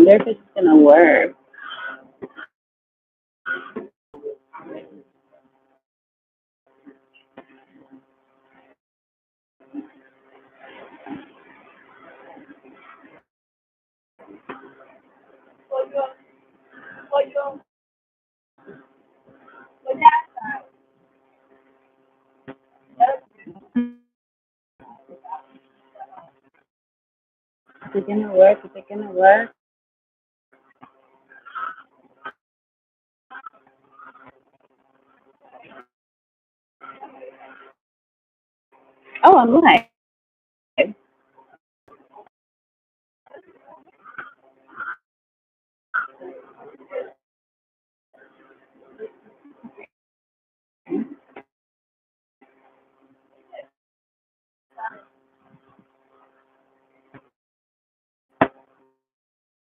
wonder if it's gonna work. Is it gonna work? Is it gonna work? Oh, I'm live.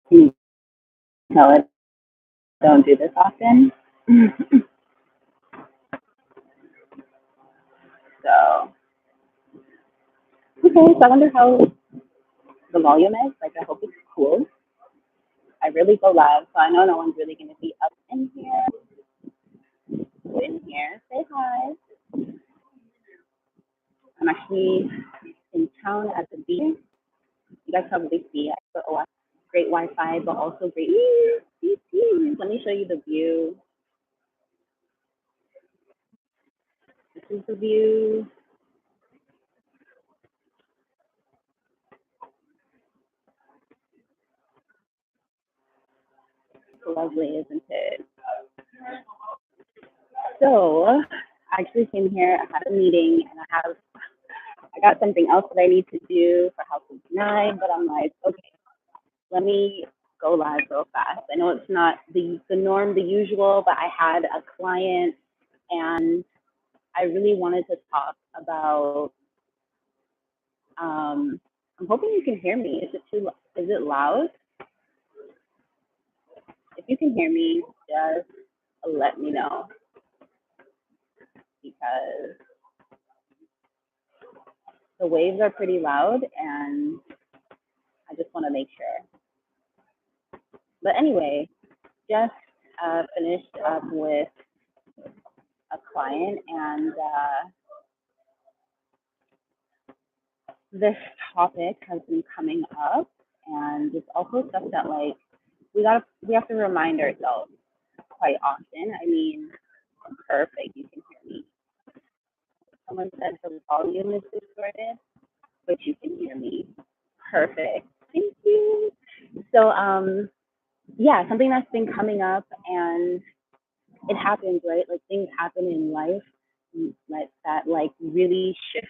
Can you tell it? Don't do this often. So, okay, so I wonder how the volume is. Like, I hope it's cool. I really go live, so I know no one's really going to be up in here. Go in here, say hi. I'm actually in town at the beach. You guys probably see I put a great Wi-Fi, but also great. Let me show you the view. This is the view. Lovely, isn't it? So I actually came here. I had a meeting, and I got something else that I need to do for House of Nine. But I'm like, okay, let me go live real fast. I know it's not the norm, the usual, but I had a client, and I really wanted to talk about. I'm hoping you can hear me. Is it loud? If you can hear me, just let me know because the waves are pretty loud and I just want to make sure. But anyway, just finished up with a client and this topic has been coming up and it's also stuff that like we have to remind ourselves quite often. I mean, perfect, you can hear me. Someone said the volume is distorted, but you can hear me. Perfect. Thank you. So, yeah, something that's been coming up and it happens, right? Like things happen in life like that, like really shift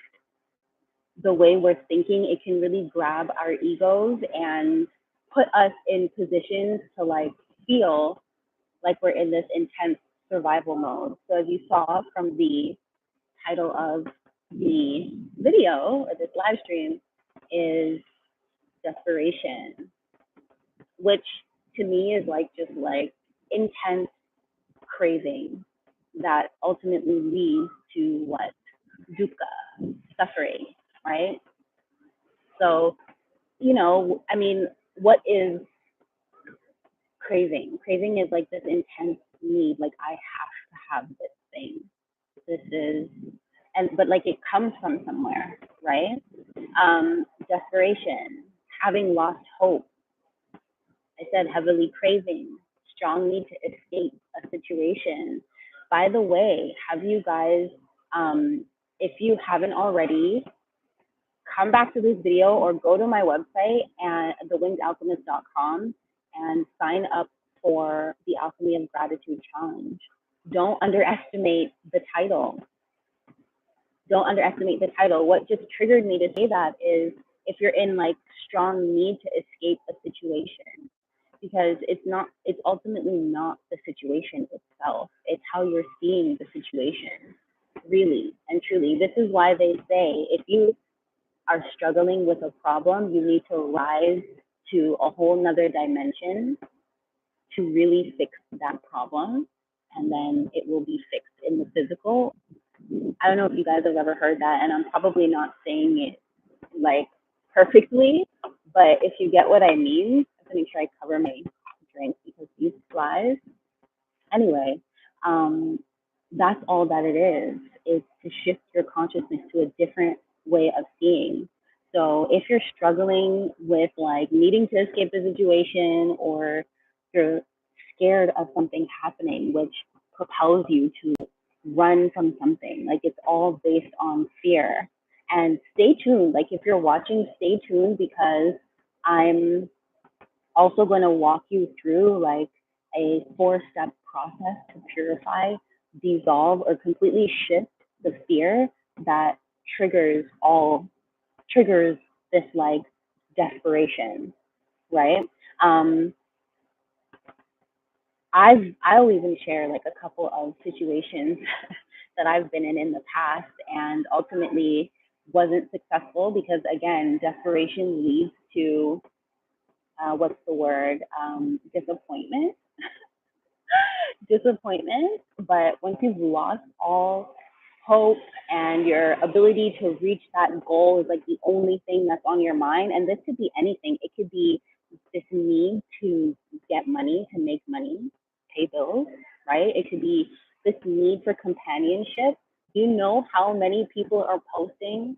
the way we're thinking. It can really grab our egos and put us in positions to like feel like we're in this intense survival mode. So as you saw from the title of the video or this live stream is Desperation, which to me is like just like intense craving that ultimately leads to what? Dukkha, suffering, right? So, I mean, what is craving? Craving is like this intense need, like I have to have this thing. This is, but like it comes from somewhere, right? Desperation, having lost hope. I said heavily craving, strong need to escape a situation. By the way, have you guys, if you haven't already, come back to this video or go to my website and thewingedalchemist.com and sign up for the Alchemy of Gratitude Challenge. Don't underestimate the title. Don't underestimate the title. What just triggered me to say that is if you're in like strong need to escape a situation, because it's ultimately not the situation itself. It's how you're seeing the situation, really and truly. This is why they say if you are struggling with a problem, you need to rise to a whole nother dimension to really fix that problem. And then it will be fixed in the physical. I don't know if you guys have ever heard that, and I'm probably not saying it like perfectly, but if you get what I mean, to make sure I cover my drink because these flies. Anyway, that's all that it is to shift your consciousness to a different way of seeing. So if you're struggling with like needing to escape the situation, or you're scared of something happening, which propels you to run from something, like it's all based on fear. And stay tuned. Like if you're watching, stay tuned because I'm also going to walk you through like a 4-step process to purify, dissolve, or completely shift the fear that triggers this like desperation, right? Um, I'll even share like a couple of situations that I've been in the past and ultimately wasn't successful because again, desperation leads to what's the word? Disappointment. Disappointment. But once you've lost all hope and your ability to reach that goal is like the only thing that's on your mind, and this could be anything. It could be this need to get money, to make money, pay bills, right? It could be this need for companionship. You know how many people are posting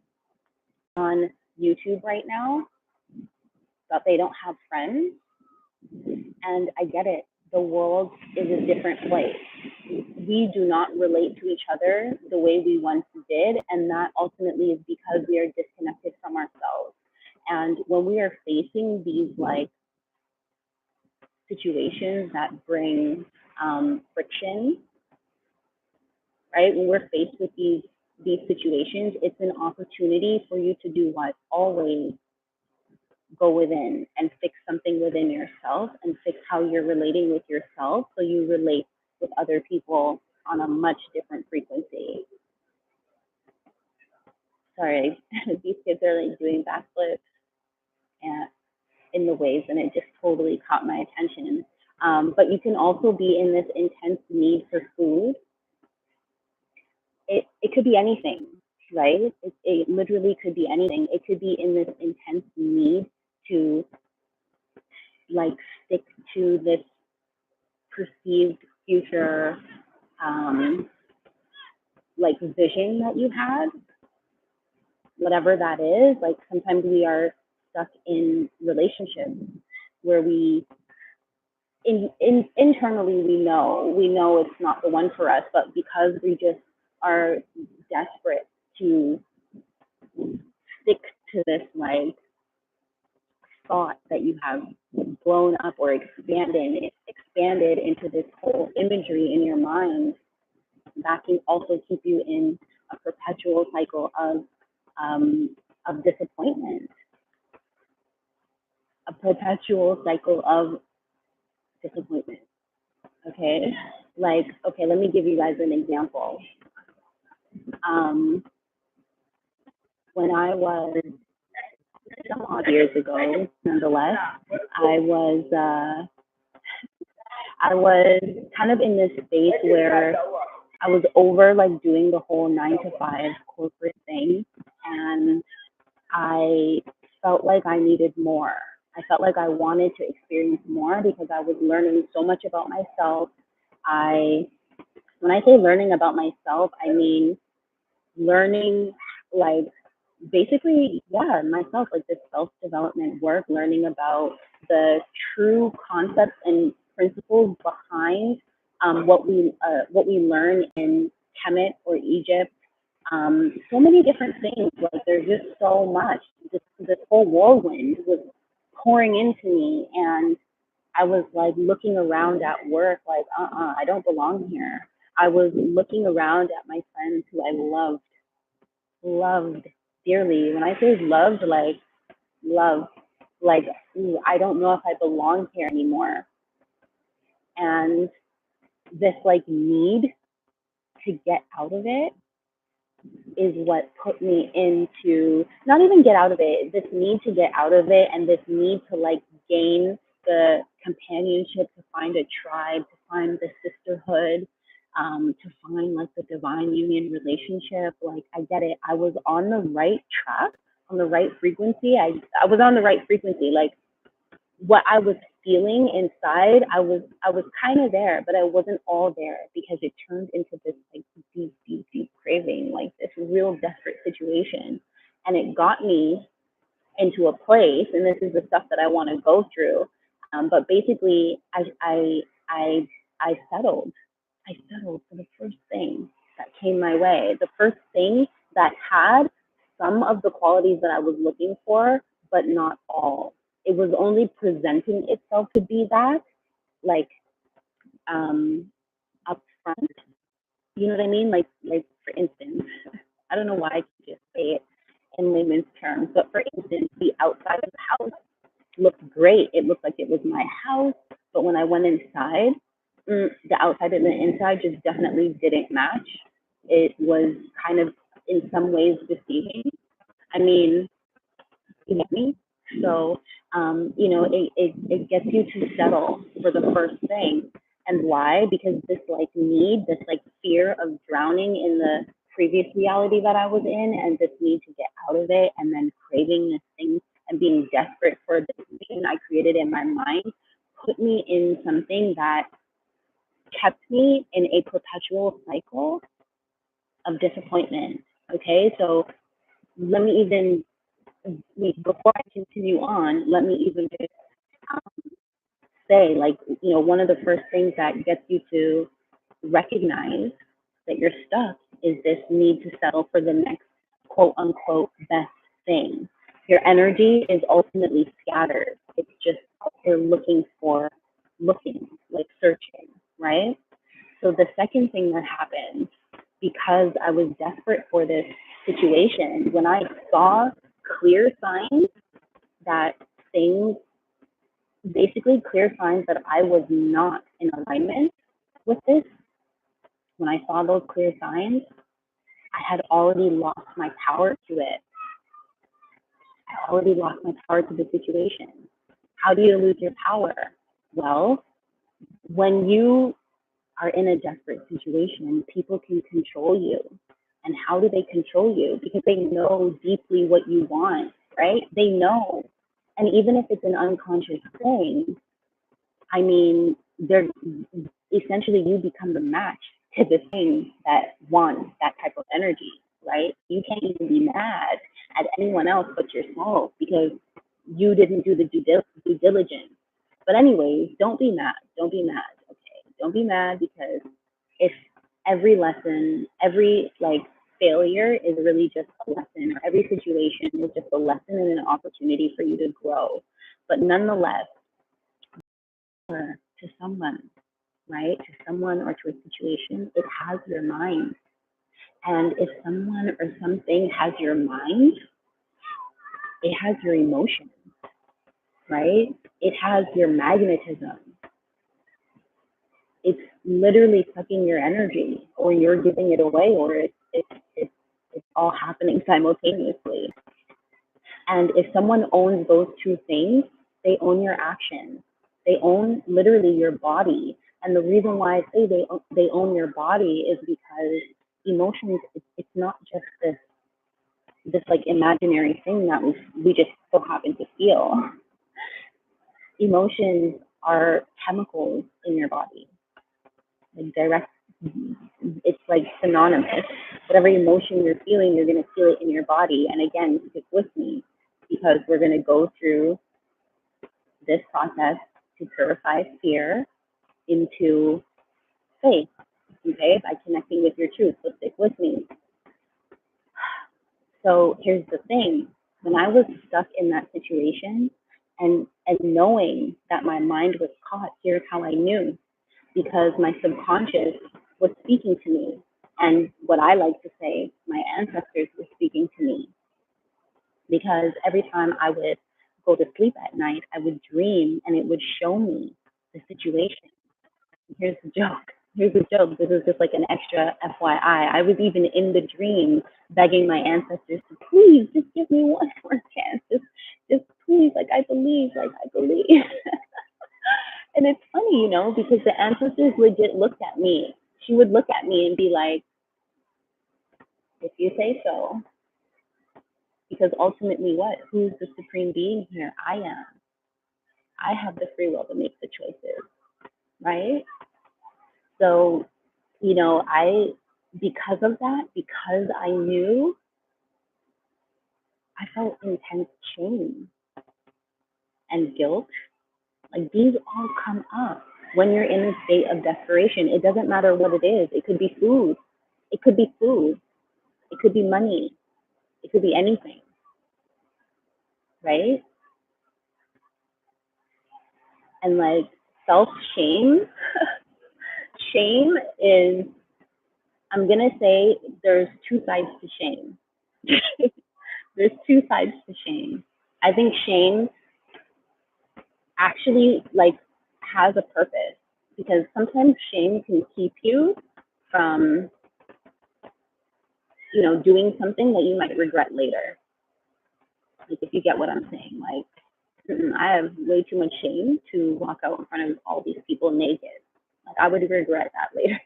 on YouTube right now that they don't have friends? And I get it. The world is a different place. We do not relate to each other the way we once did, and that ultimately is because we are disconnected from ourselves. And when we are facing these like situations that bring friction, right? When we're faced with these situations, it's an opportunity for you to do what? Always go within and fix something within yourself and fix how you're relating with yourself so you relate with other people on a much different frequency. Sorry, these kids are like doing backflips and in the waves, and it just totally caught my attention. But you can also be in this intense need for food. It could be anything, right? It literally could be anything. It could be in this intense need to like stick to this perceived future like vision that you had, whatever that is. Like sometimes we are stuck in relationships where we internally we know it's not the one for us, but because we just are desperate to stick to this like thought that you have blown up or expanded into this whole imagery in your mind, that can also keep you in a perpetual cycle of disappointment, a perpetual cycle of disappointment. Okay, like okay, let me give you guys an example. Um, when I was some odd years ago, nonetheless, I was I was kind of in this space where I was over like doing the whole 9 to 5 corporate thing, and I felt like I needed more. I felt like I wanted to experience more because I was learning so much about myself. I, when I say learning about myself, I mean learning like basically, yeah, myself, like this self-development work, learning about the true concepts and principles behind what we learn in Kemet or Egypt. So many different things. Like there's just so much. This whole whirlwind was pouring into me, and I was like looking around at work, like, I don't belong here. I was looking around at my friends who I loved dearly. When I say loved, like love, like ooh, I don't know if I belong here anymore. And this like need to get out of it is what put me into not even get out of it, this need to get out of it and this need to like gain the companionship, to find a tribe, to find the sisterhood, to find like the divine union relationship. Like I get it. I was on the right track, on the right frequency. I was on the right frequency. Like what I was feeling inside, I was kind of there, but I wasn't all there because it turned into this like deep, deep, deep craving, like this real desperate situation. And it got me into a place, and this is the stuff that I want to go through. But basically, I settled. I settled for the first thing that came my way. The first thing that had some of the qualities that I was looking for, but not all. It was only presenting itself to be that, like um, up front. You know what I mean? Like for instance, I don't know why I could just say it in layman's terms, but for instance, the outside of the house looked great. It looked like it was my house, but when I went inside, the outside and the inside just definitely didn't match. It was kind of in some ways deceiving. I mean, you get me? So, it gets you to settle for the first thing. And why? Because this like need, this like fear of drowning in the previous reality that I was in, and this need to get out of it, and then craving this thing and being desperate for this thing I created in my mind, put me in something that kept me in a perpetual cycle of disappointment. Okay, so let me even, before I continue on, let me even just say, like, one of the first things that gets you to recognize that you're stuck is this need to settle for the next quote unquote best thing. Your energy is ultimately scattered. It's just you're looking, like searching, right? So the second thing that happened, because I was desperate for this situation, when I saw clear signs that things, basically clear signs that I was not in alignment with this, when I saw those clear signs, I had already lost my power to it. I already lost my power to the situation. How do you lose your power? Well, when you are in a desperate situation, people can control you. And how do they control you? Because they know deeply what you want, right? They know. And even if it's an unconscious thing, I mean, they're essentially, you become the match to the thing that wants that type of energy, right? You can't even be mad at anyone else but yourself because you didn't do the due diligence. But anyways, don't be mad. Don't be mad. Okay, don't be mad, because if every lesson, every like failure is really just a lesson, or every situation is just a lesson and an opportunity for you to grow. But nonetheless, to someone, right? To someone or to a situation, it has your mind. And if someone or something has your mind, it has your emotion, right? It has your magnetism. It's literally sucking your energy, or you're giving it away, or it's all happening simultaneously. And if someone owns those two things, they own your actions. They own literally your body. And the reason why I say they own your body is because emotions, it's not just this like imaginary thing that we just so happen to feel. Emotions are chemicals in your body, like direct. It's like synonymous. Whatever emotion you're feeling, you're going to feel it in your body. And again, stick with me, because we're going to go through this process to purify fear into faith, okay, by connecting with your truth. So stick with me. So here's the thing. When I was stuck in that situation, and knowing that my mind was caught, here's how I knew. Because my subconscious was speaking to me. And what I like to say, my ancestors were speaking to me. Because every time I would go to sleep at night, I would dream, and it would show me the situation. Here's the joke. Here's the joke. This is just like an extra FYI. I was even in the dream begging my ancestors to please just give me one more chance. Just please, like I believe, And it's funny, because the ancestors legit looked at me. She would look at me and be like, if you say so. Because ultimately what? Who's the supreme being here? I am. I have the free will to make the choices, right? So, because of that, because I knew, I felt intense shame and guilt. Like these all come up when you're in a state of desperation. It doesn't matter what it is. It could be food. It could be food. It could be money. It could be anything, right? And like self shame, shame is, I'm going to say there's two sides to shame. There's two sides to shame. I think shame actually like has a purpose because sometimes shame can keep you from, doing something that you might regret later. Like if you get what I'm saying, like I have way too much shame to walk out in front of all these people naked. Like I would regret that later.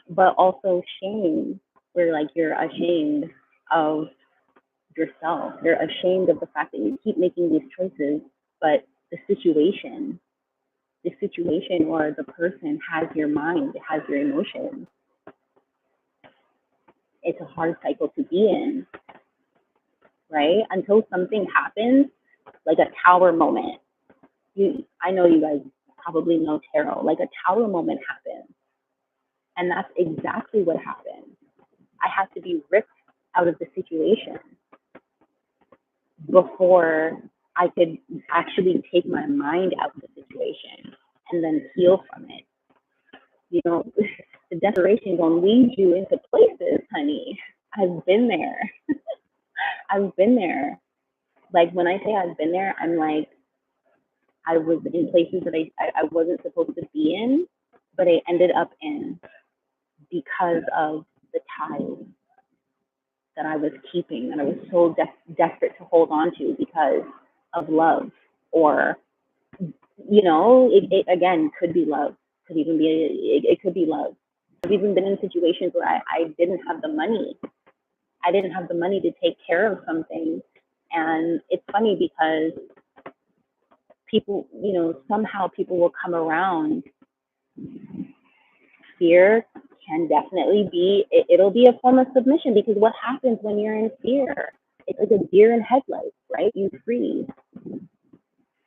But also shame, where like you're ashamed of yourself. You're ashamed of the fact that you keep making these choices, but the situation or the person has your mind, it has your emotions. It's a hard cycle to be in, right? Until something happens, like a tower moment. I know you guys probably know tarot. Like a tower moment happens, and that's exactly what happened. I had to be ripped out of the situation before I could actually take my mind out of the situation and then heal from it. The desperation gonna lead you into places, honey. I've been there. I've been there. Like when I say I've been there, I'm like I was in places that I wasn't supposed to be in, but I ended up in because of the ties that I was keeping, that I was so desperate to hold on to because of love, or it again could be love, could even be it could be love. I've even been in situations where I didn't have the money. I didn't have the money to take care of something, and it's funny because people, somehow people will come around. Fear can definitely be, it'll be a form of submission, because what happens when you're in fear? It's like a deer in headlights, right? You freeze,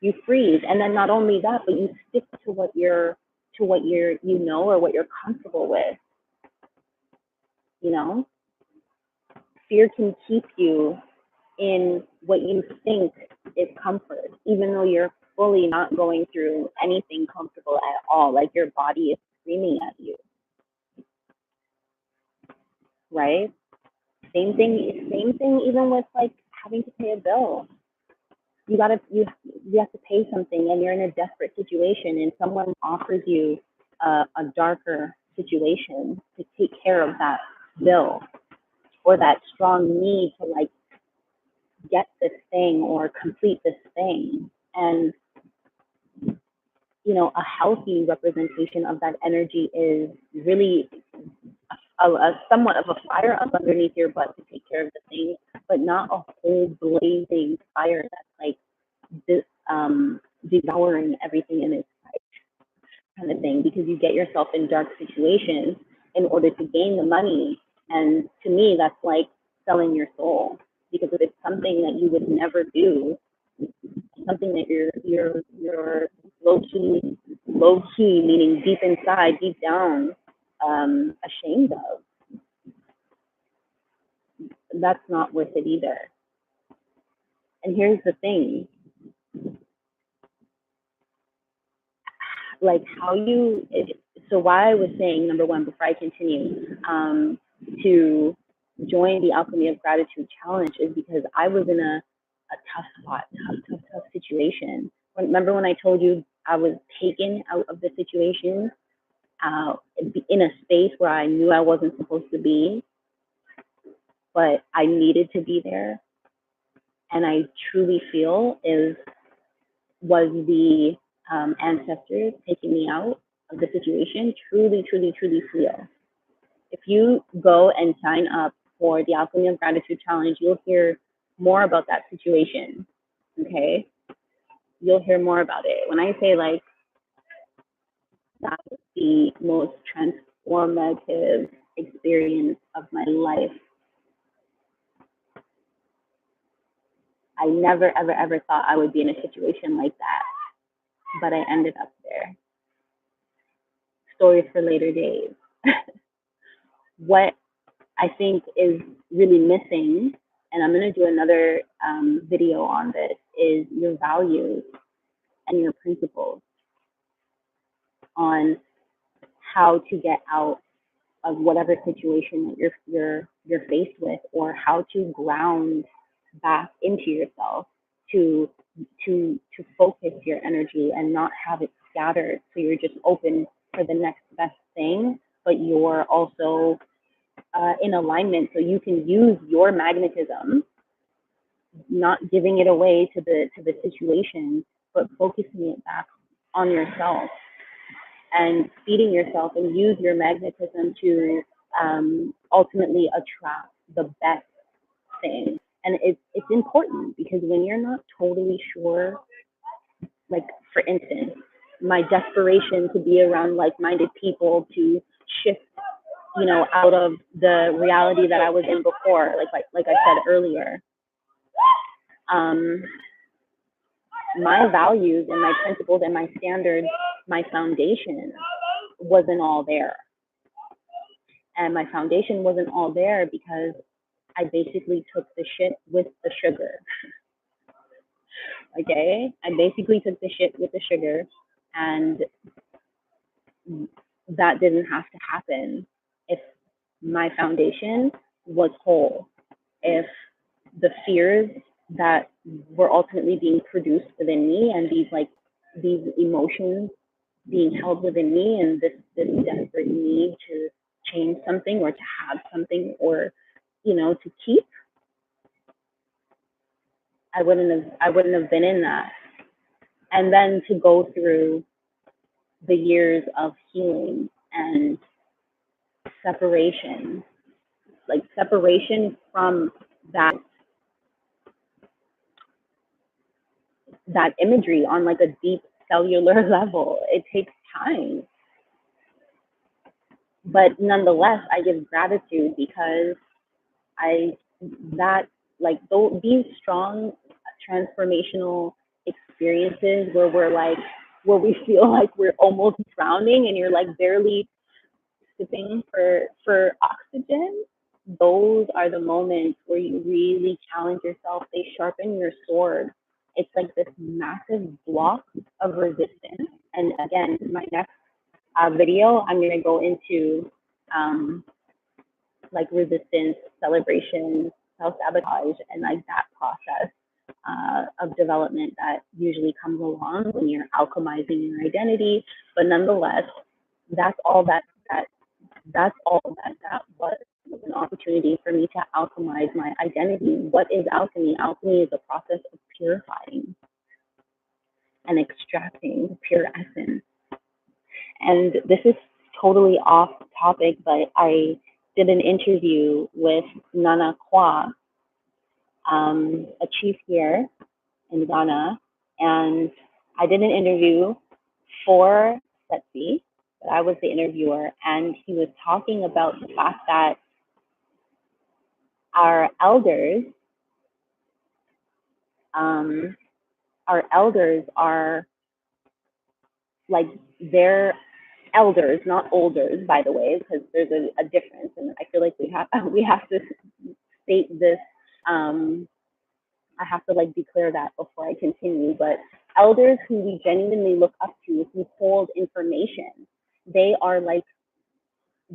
and then not only that, but you stick to what you're, or what you're comfortable with. Fear can keep you in what you think is comfort, even though you're fully not going through anything comfortable at all. Like your body is screaming at you, right? Same thing even with like having to pay a bill. You have to pay something, and you're in a desperate situation, and someone offers you a darker situation to take care of that bill, or that strong need to like get this thing or complete this thing. And a healthy representation of that energy is really a somewhat of a fire up underneath your butt to take care of the thing, but not a whole blazing fire that's like this, devouring everything in its sight, kind of thing, because you get yourself in dark situations in order to gain the money. And to me, that's like selling your soul, because if it's something that you would never do, something that you're low key, meaning deep inside, deep down, ashamed of, that's not worth it either. And here's the thing, like so why I was saying, number one, before I continue, to join the Alchemy of Gratitude Challenge is because I was in a tough spot, tough situation. Remember when I told you I was taken out of the situation, in a space where I knew I wasn't supposed to be, but I needed to be there. And I truly feel was the ancestors taking me out of the situation. Truly feel. If you go and sign up for the Alchemy of Gratitude Challenge, you'll hear more about that situation. Okay. you'll hear more about it. When I say like that was the most transformative experience of my life, I never, ever, ever thought I would be in a situation like that, but I ended up there. Stories for later days. What I think is really missing, and I'm going to do another video on this, is your values and your principles on how to get out of whatever situation that you're faced with, or how to ground back into yourself to focus your energy and not have it scattered, so you're just open for the next best thing, but you're also in alignment, so you can use your magnetism, not giving it away to the situation, but focusing it back on yourself and feeding yourself, and use your magnetism to ultimately attract the best thing. And it's important, because when you're not totally sure, like for instance, my desperation to be around like-minded people, to shift, out of the reality that I was in before, like I said earlier, um, my values and my principles and my standards, my foundation wasn't all there. And my foundation wasn't all there because I basically took the shit with the sugar. Okay? I basically took the shit with the sugar, and that didn't have to happen if my foundation was whole. If the fears that were ultimately being produced within me, and these emotions being held within me, and this desperate need to change something, or to have something, or to keep, I wouldn't have been in that. And then to go through the years of healing and separation, like separation from that imagery on like a deep cellular level. It takes time, but nonetheless, I give gratitude, because I that like these strong transformational experiences, where we feel like we're almost drowning, and you're like barely sipping for oxygen. Those are the moments where you really challenge yourself. They sharpen your sword. It's like this massive block of resistance. And again, my next video, I'm going to go into like resistance, celebration, self-sabotage, and like that process of development that usually comes along when you're alchemizing your identity. But nonetheless, that's all that was an opportunity for me to alchemize my identity. What is alchemy? Alchemy is a process of purifying and extracting pure essence. And this is totally off topic, but I did an interview with Nana Kwa, a chief here in Ghana, and I did an interview for Setsi, but I was the interviewer, and he was talking about the fact that our elders, our elders are like, they're elders, not olders, by the way, because there's a difference, and I feel like we have to state this. I have to like declare that before I continue. But elders who we genuinely look up to, who hold information, they are like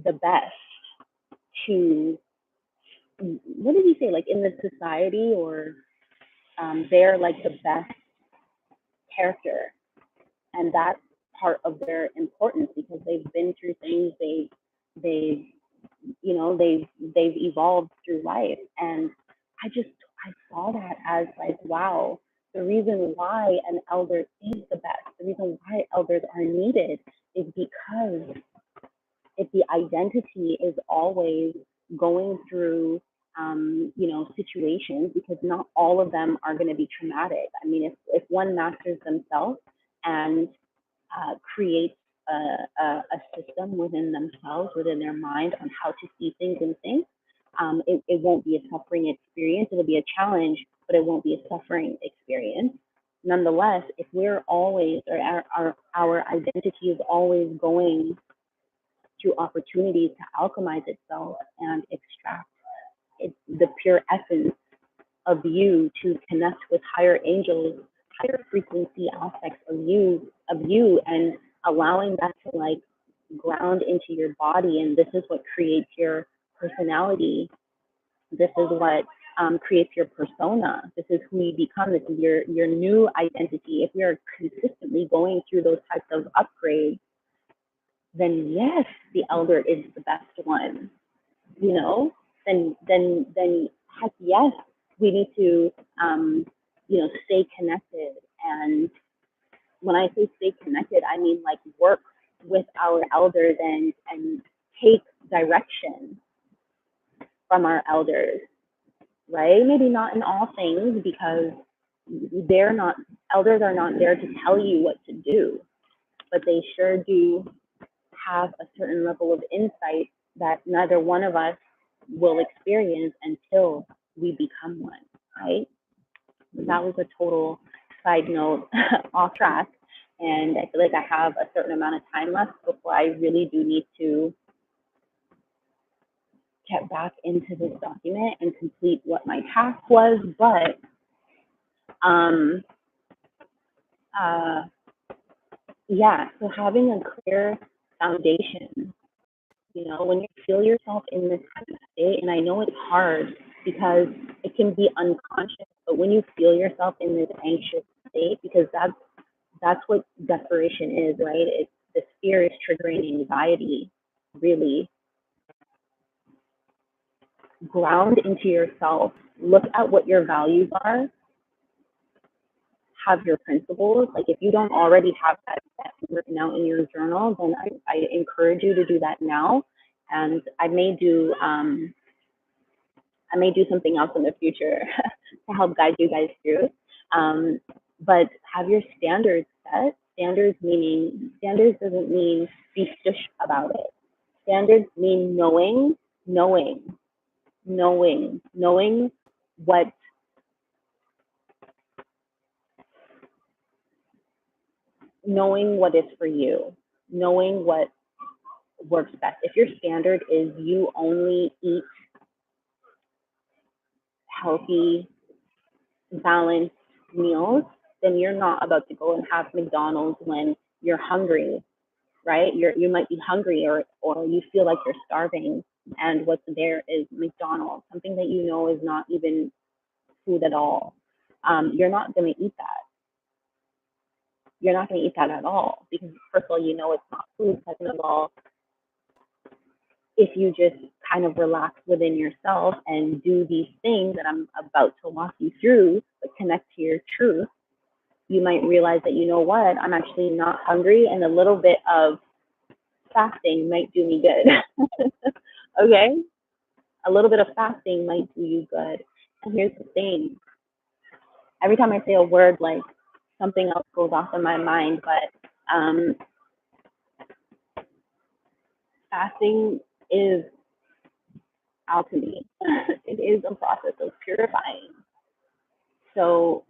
the best to, what did he say, like in the society, or they're like the best character, and that's part of their importance, because they've been through things, they've they've evolved through life. And I saw that as like, wow, the reason why an elder is the best, the reason why elders are needed, is because if the identity is always going through situations, because not all of them are going to be traumatic. I mean, if one masters themselves and creates a system within themselves, within their mind, on how to see things and think, it won't be a suffering experience. It'll be a challenge, but it won't be a suffering experience. Nonetheless, if we're always, or our identity is always going through opportunities to alchemize itself and extract the pure essence of you, to connect with higher angels, higher frequency aspects of you, and allowing that to like ground into your body. And this is what creates your personality. This is what creates your persona. This is who you become. This is your new identity. If you're consistently going through those types of upgrades, then yes, the elder is the best one. Then heck yes, we need to stay connected. And when I say stay connected, I mean like work with our elders and take direction from our elders, right? Maybe not in all things, because elders are not there to tell you what to do, but they sure do have a certain level of insight that neither one of us will experience until we become one, right? That was a total side note off track. And I feel like I have a certain amount of time left before I really do need to get back into this document and complete what my task was. But yeah, so having a clear foundation, when you feel yourself in this kind of state, and I know it's hard because it can be unconscious, but when you feel yourself in this anxious state, because that's what desperation is, right? It's the fear is triggering anxiety, really. Ground into yourself. Look at what your values are. Have your principles. Like if you don't already have that written out in your journal, then I encourage you to do that now. And I may do something else in the future to help guide you guys through. But have your standards set. Standards doesn't mean be stush about it. Standards mean knowing what is for you, knowing what works best. If your standard is you only eat healthy, balanced meals, then you're not about to go and have McDonald's when you're hungry, right? You might be hungry, or you feel like you're starving, and what's there is McDonald's, something that you know is not even food at all. You're not going to eat that. You're not going to eat that at all, because first of all, it's not food. Second of all, if you just kind of relax within yourself and do these things that I'm about to walk you through, but connect to your truth, you might realize that, you know what, I'm actually not hungry, and a little bit of fasting might do me good. Okay? A little bit of fasting might do you good. And here's the thing. Every time I say a word, like something else goes off in my mind, but fasting is alchemy. It is a process of purifying. So,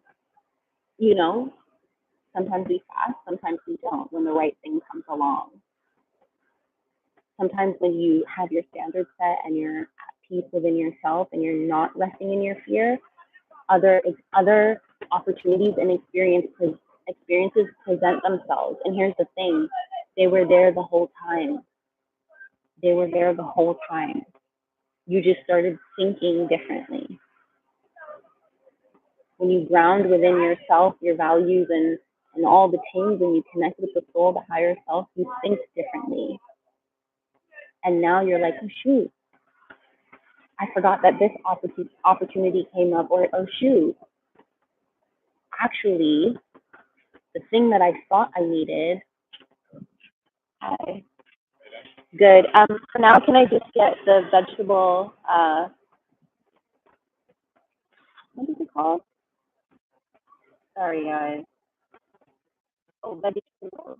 sometimes we fast, sometimes we don't, when the right thing comes along. Sometimes when you have your standards set and you're at peace within yourself and you're not resting in your fear, other opportunities and experiences present themselves. And here's the thing, they were there the whole time. You just started thinking differently. When you ground within yourself, your values and all the things, and you connect with the soul, the higher self, you think differently. And now you're like, oh shoot, I forgot that this opportunity came up, or oh shoot, actually, the thing that I thought I needed. Okay. Good. For now, can I just get the vegetable called? Sorry, guys. Oh, vegetables.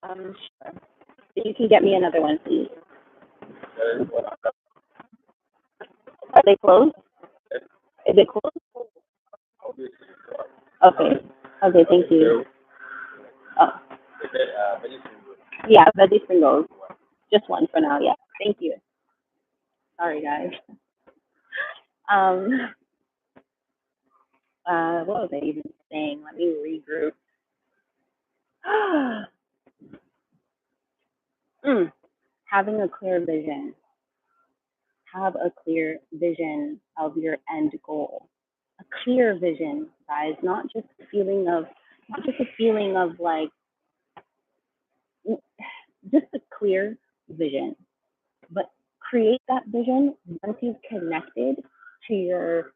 Sure. You can get me another one, please. Are they closed? Is it closed? Okay. Okay, thank you. Oh, yeah, veggie singles. Just one for now, yeah. Thank you. Sorry, guys. Um, what was I even saying? Let me regroup. Having a clear vision. Have a clear vision of your end goal. A clear vision, guys, not just a feeling of like, just a clear vision, but create that vision once you've connected to your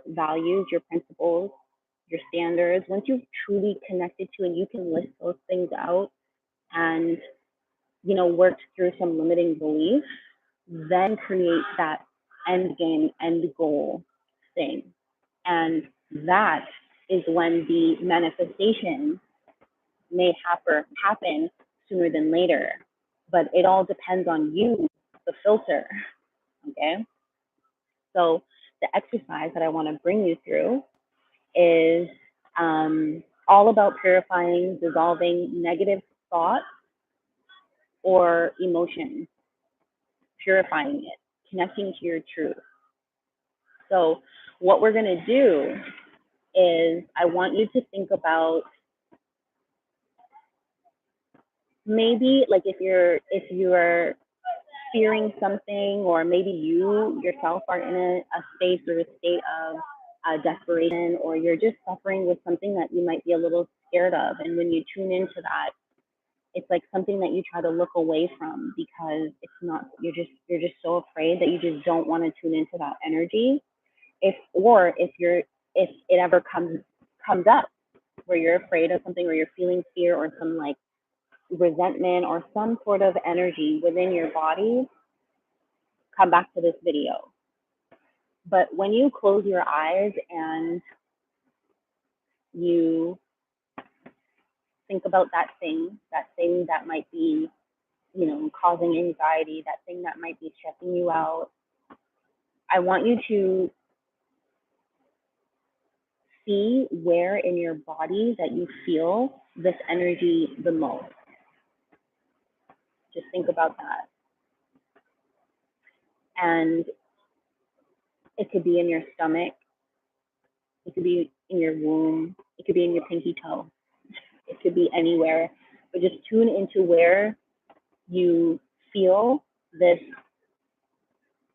values, your principles, your standards. Once you've truly connected to and you can list those things out and worked through some limiting beliefs, then create that end game, end goal thing. And that is when the manifestation may happen sooner than later. But it all depends on you, the filter. Okay. So the exercise that I want to bring you through is all about purifying, dissolving negative thoughts or emotions, purifying it, connecting to your truth. So what we're going to do is I want you to think about maybe like if you're fearing something, or maybe you yourself are in a space or a state of desperation, or you're just suffering with something that you might be a little scared of. And when you tune into that, it's like something that you try to look away from because it's not, you're just so afraid that you just don't want to tune into that energy. If it ever comes up where you're afraid of something, or you're feeling fear or some like resentment or some sort of energy within your body, come back to this video. But when you close your eyes and you think about that thing that might be, causing anxiety, that thing that might be stressing you out, I want you to see where in your body that you feel this energy the most. Just think about that. And it could be in your stomach, it could be in your womb, it could be in your pinky toe, it could be anywhere. But just tune into where you feel this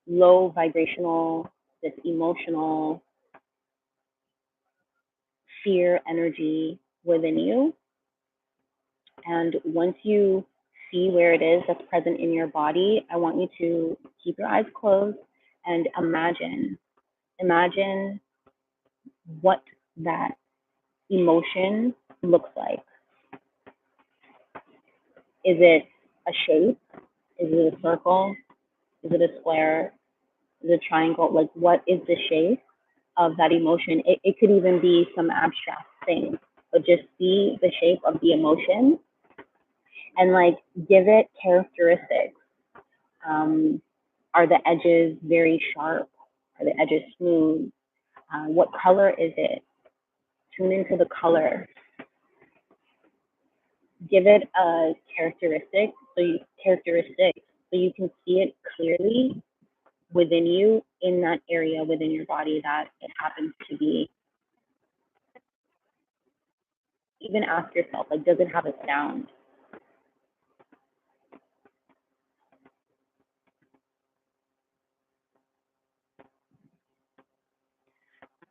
low vibrational, this emotional fear energy within you. And once you see where it is that's present in your body, I want you to keep your eyes closed and imagine what that emotion looks like. Is it a shape? Is it a circle? Is it a square? Is it a triangle? Like, what is the shape of that emotion? It could even be some abstract thing, but just see the shape of the emotion and like give it characteristics. Are the edges very sharp? Are the edges smooth? What color is it? Tune into the color. Give it a characteristic so you can see it clearly within you, in that area within your body that it happens to be. Even ask yourself, like, does it have a sound?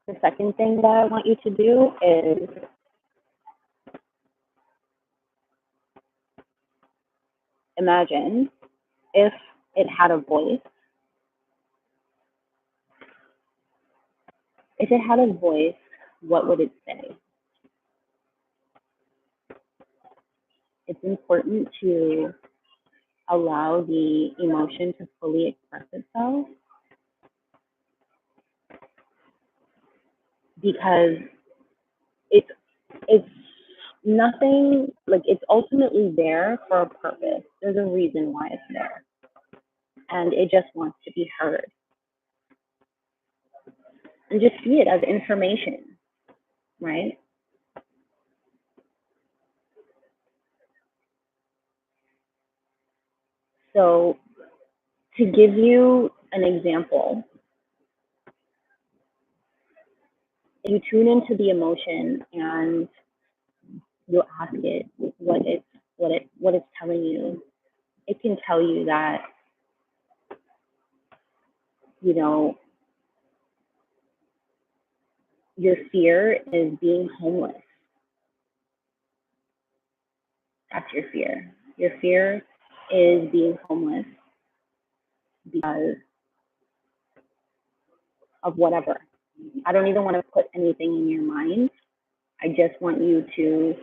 The second thing that I want you to do is imagine if it had a voice. If it had a voice, what would it say? It's important to allow the emotion to fully express itself. because it's it's nothing, like, it's ultimately there for a purpose. There's a reason why it's there, and it just wants to be heard. And just see it as information, right? So, to give you an example, you tune into the emotion and you ask it what it's telling you. It can tell you that, you know, your fear is being homeless. That's your fear. Your fear is being homeless because of whatever. I don't even want to put anything in your mind. I just want you to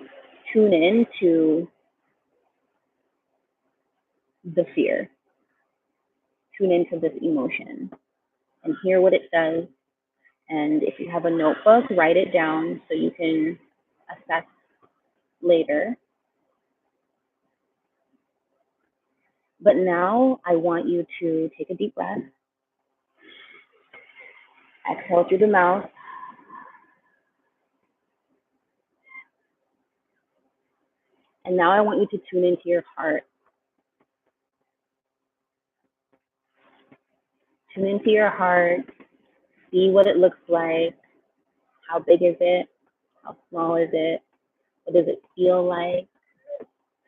tune in to the fear, tune into this emotion, and hear what it says. And if you have a notebook, write it down so you can assess later. But now I want you to take a deep breath, exhale through the mouth, and now I want you to tune into your heart. Tune into your heart, see what it looks like. How big is it? How small is it? What does it feel like?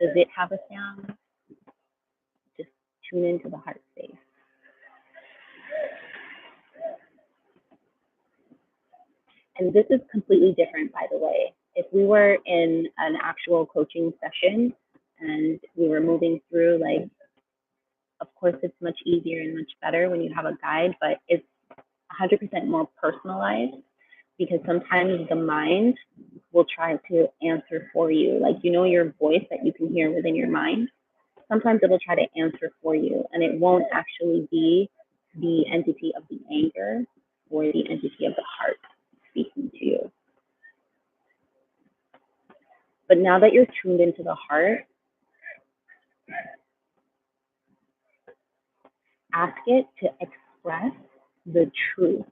Does it have a sound? Just tune into the heart space. And this is completely different, by the way. If we were in an actual coaching session and we were moving through, like, of course, it's much easier and much better when you have a guide, but it's 100% more personalized because sometimes the mind will try to answer for you. Like, you know, your voice that you can hear within your mind, sometimes it will try to answer for you, and it won't actually be the entity of the anger or the entity of the heart speaking to you. But now that you're tuned into the heart, ask it to express the truth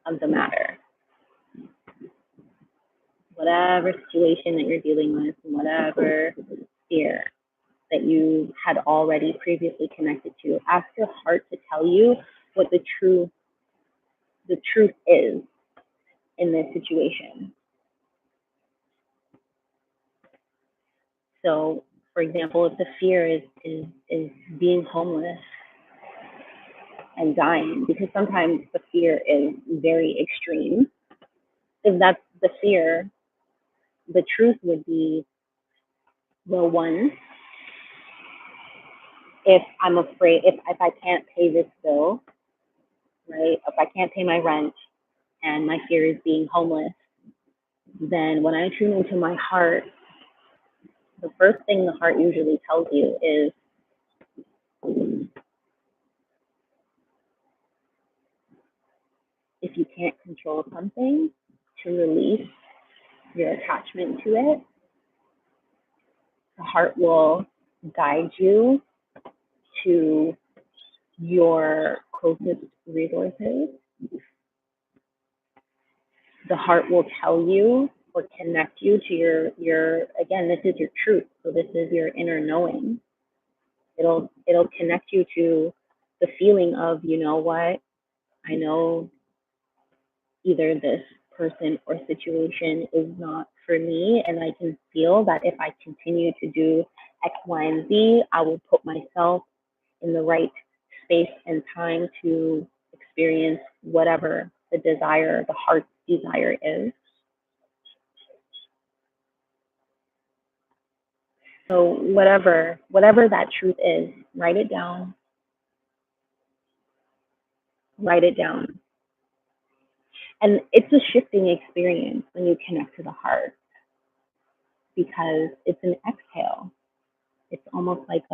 of the matter. Whatever situation that you're dealing with, whatever fear that you had already previously connected to, ask your heart to tell you what the truth is in this situation. So, for example, if the fear is being homeless and dying, because sometimes the fear is very extreme, if that's the fear, the truth would be, well, one, if I'm afraid, if I can't pay this bill, right, if I can't pay my rent and my fear is being homeless, then when I tune into my heart, the first thing the heart usually tells you is, if you can't control something, to release your attachment to it, the heart will guide you to your closest resources. The heart will tell you or connect you to your again, this is your truth. So this is your inner knowing. It'll connect you to the feeling of, you know what, I know either this person or situation is not for me, and I can feel that if I continue to do X, Y, and Z, I will put myself in the right space and time to experience whatever the desire, the heart's desire is. So whatever that truth is, write it down. Write it down. And it's a shifting experience when you connect to the heart because it's an exhale. It's almost like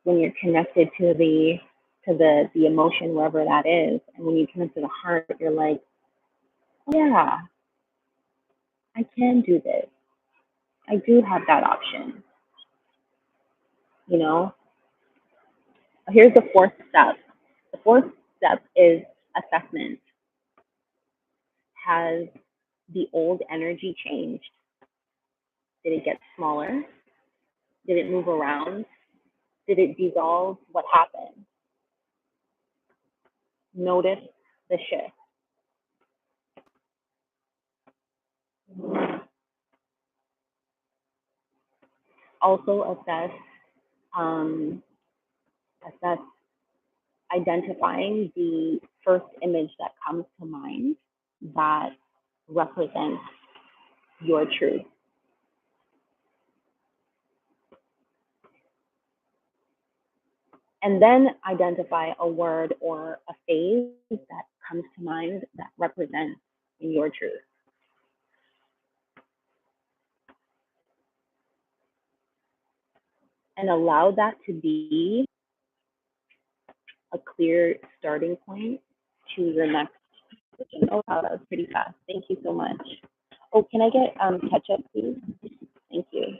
when you're connected to the emotion, wherever that is, and when you connect to the heart, you're like, Yeah, I can do this. I do have that option. You know, here's the fourth step. The fourth step is assessment. Has the old energy changed? Did it get smaller? Did it move around? Did it dissolve? What happened? Notice the shift. Also um, assess identifying the first image that comes to mind that represents your truth. And then identify a word or a phrase that comes to mind that represents your truth. And allow that to be a clear starting point to your next position. Oh, wow, that was pretty fast. Thank you so much. Oh, can I get ketchup, please? Thank you.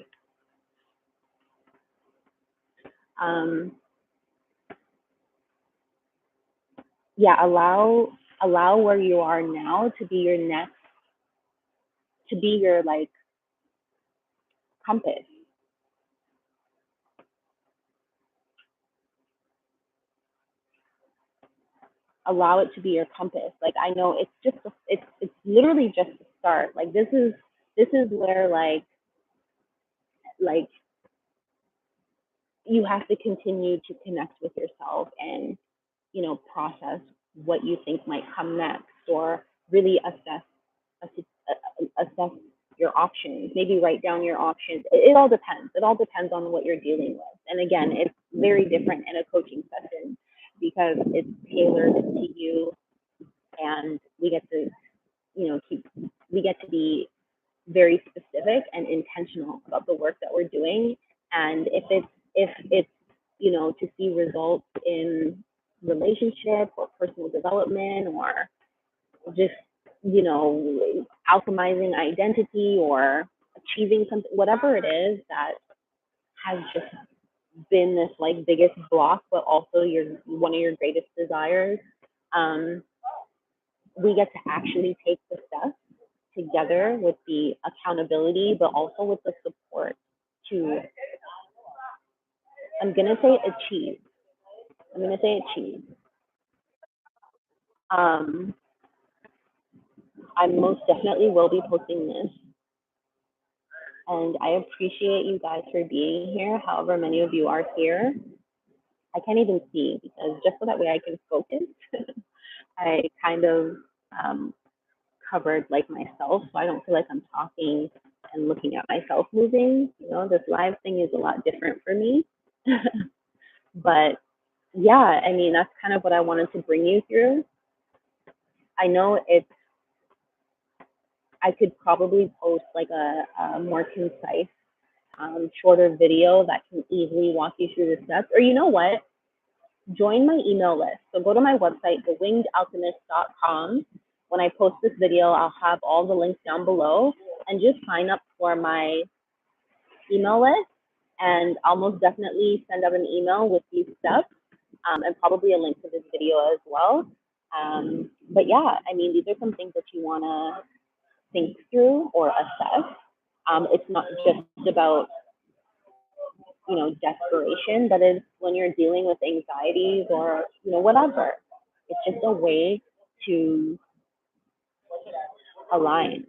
Um, yeah, allow where you are now to be your next, to be your like compass. Allow it to be your compass. Like I know it's just it's literally just the start. Like this is where like you have to continue to connect with yourself and process what you think might come next, or really assess your options. Maybe write down your options. It all depends. It all depends on what you're dealing with. And again, it's very different in a coaching session because it's tailored to you, and we get to we get to be very specific and intentional about the work that we're doing. And if it's to see results in relationship or personal development, or just alchemizing identity or achieving something, whatever it is that has just been this like biggest block, but also your one of your greatest desires, um, we get to actually take the steps together with the accountability, but also with the support to, I'm gonna say achieve. I'm gonna say achieve. Um, I most definitely will be posting this, and I appreciate you guys for being here. However many of you are here, I can't even see because just so that way I can focus, I kind of um, covered like myself, so I don't feel like I'm talking and looking at myself moving. This live thing is a lot different for me. But yeah, I mean, that's kind of what I wanted to bring you through. I know I could probably post like a more concise, shorter video that can easily walk you through the steps. Or you know what? Join my email list. So go to my website, thewingedalchemist.com. When I post this video, I'll have all the links down below, and just sign up for my email list. And I'll most definitely send out an email with these steps, and probably a link to this video as well. But yeah, I mean, these are some things that you want to think through or assess. It's not just about desperation, but it's when you're dealing with anxieties or whatever. It's just a way to align.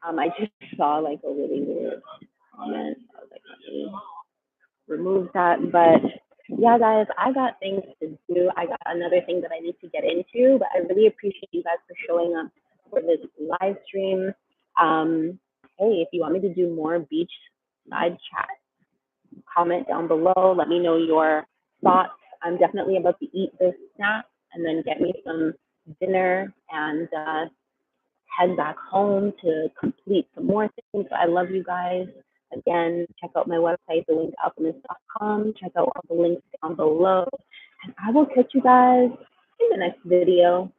I just saw like a really weird comment. I was like, let me remove that. But yeah, guys, I got things to do. I got another thing that I need to get into, but I really appreciate you guys for showing up for this live stream. Hey, if you want me to do more beach side chat, comment down below. Let me know your thoughts. I'm definitely about to eat this snack and then get me some dinner and head back home to complete some more things. I love you guys. Again, check out my website, thewingedalchemist.com. Check out all the links down below. And I will catch you guys in the next video.